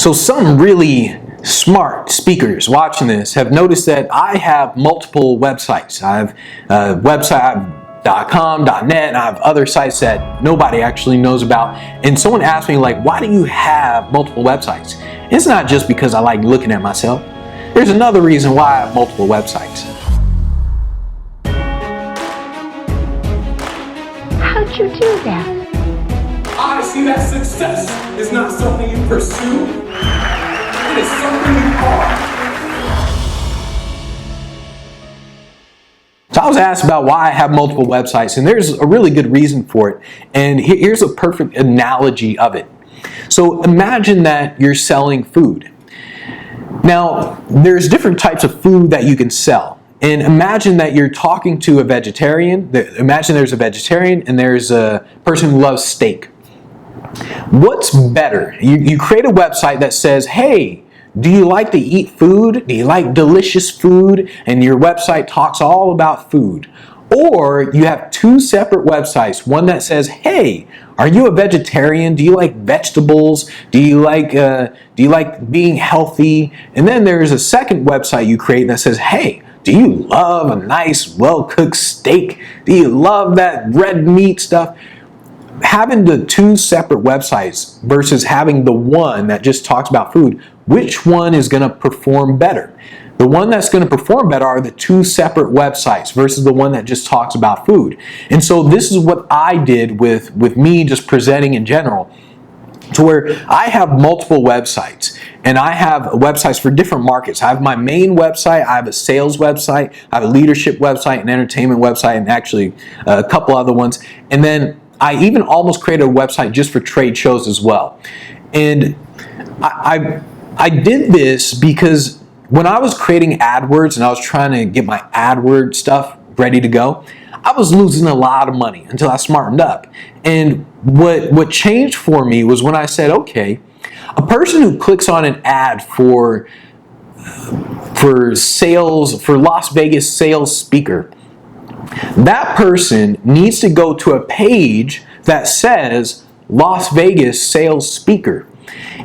So some really smart speakers watching this have noticed that I have multiple websites. I have a website, .com, .net, and I have other sites that nobody actually knows about. And someone asked me, like, why do you have multiple websites? It's not just because I like looking at myself. There's another reason why I have multiple websites. How'd you do that? I see that success is not something you pursue. It is something you are. So I was asked about why I have multiple websites, and there's a really good reason for it. And here's a perfect analogy of it. So imagine that you're selling food. Now, there's different types of food that you can sell. And imagine that you're talking to a vegetarian. Imagine there's a vegetarian and there's a person who loves steak. What's better? You create a website that says, hey, do you like to eat food? Do you like delicious food? And your website talks all about food. Or you have two separate websites. One that says, hey, are you a vegetarian? Do you like vegetables? Do you like being healthy? And then there's a second website you create that says, hey, do you love a nice, well-cooked steak? Do you love that red meat stuff? Having the two separate websites versus having the one that just talks about food, which one is going to perform better? The one that's going to perform better are the two separate websites versus the one that just talks about food. And so this is what I did with me just presenting in general, to where I have multiple websites, and I have websites for different markets. I have my main website, I have a sales website, I have a leadership website, an entertainment website, and actually a couple other ones. And then I even almost created a website just for trade shows as well. And I did this because when I was creating AdWords and I was trying to get my AdWords stuff ready to go, I was losing a lot of money until I smartened up. And what changed for me was when I said, okay, a person who clicks on an ad for sales, for Las Vegas sales speaker, that person needs to go to a page that says Las Vegas sales speaker.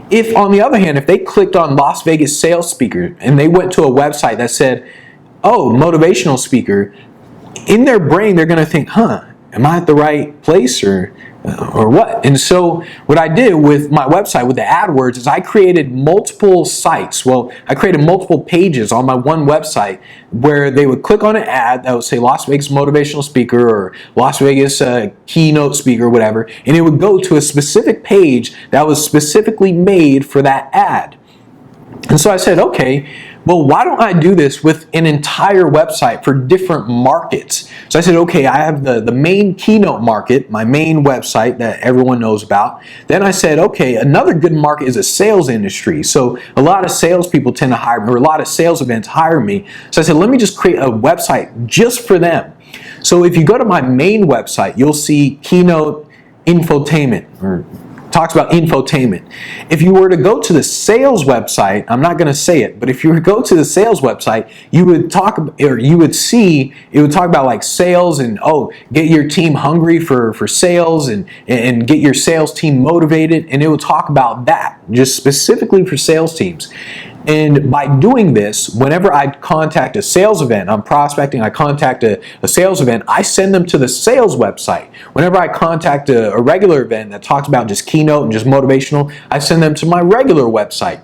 If, on the other hand, if they clicked on Las Vegas sales speaker and they went to a website that said, oh, motivational speaker, in their brain they're going to think, am I at the right place or what? And so what I did with my website, with the AdWords, is I created multiple sites. Well, I created multiple pages on my one website where they would click on an ad that would say Las Vegas motivational speaker or Las Vegas keynote speaker or whatever, and it would go to a specific page that was specifically made for that ad. And so I said, okay, well, why don't I do this with an entire website for different markets? So I said, okay, I have the main keynote market, my main website that everyone knows about. Then I said, okay, another good market is a sales industry. So a lot of salespeople tend to hire me, or a lot of sales events hire me. So I said, let me just create a website just for them. So if you go to my main website, you'll see keynote infotainment, or talks about infotainment. If you were to go to the sales website, I'm not going to say it, but if you were to go to the sales website, you would talk, or you would see, it would talk about like sales and, oh, get your team hungry for sales and get your sales team motivated, and it would talk about that, just specifically for sales teams. And by doing this, whenever I contact a sales event, I'm prospecting, I contact a sales event, I send them to the sales website. Whenever I contact a regular event that talks about just keynote and just motivational, I send them to my regular website.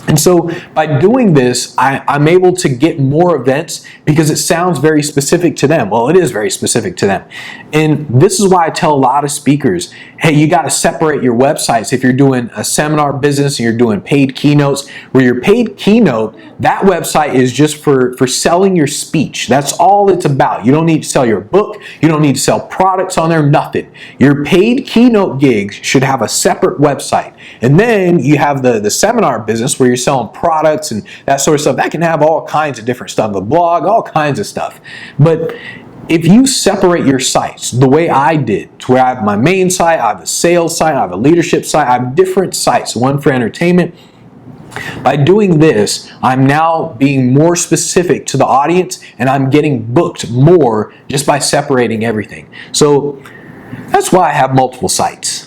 And so by doing this, I'm able to get more events because it sounds very specific to them. Well, it is very specific to them. And this is why I tell a lot of speakers, hey, you got to separate your websites. If you're doing a seminar business and you're doing paid keynotes, where your paid keynote, that website is just for selling your speech. That's all it's about. You don't need to sell your book. You don't need to sell products on there, nothing. Your paid keynote gigs should have a separate website. And then you have the seminar business where you're selling products and that sort of stuff. That can have all kinds of different stuff, a blog, all kinds of stuff. But if you separate your sites the way I did, to where I have my main site, I have a sales site, I have a leadership site, I have different sites, one for entertainment. By doing this, I'm now being more specific to the audience, and I'm getting booked more just by separating everything. So that's why I have multiple sites.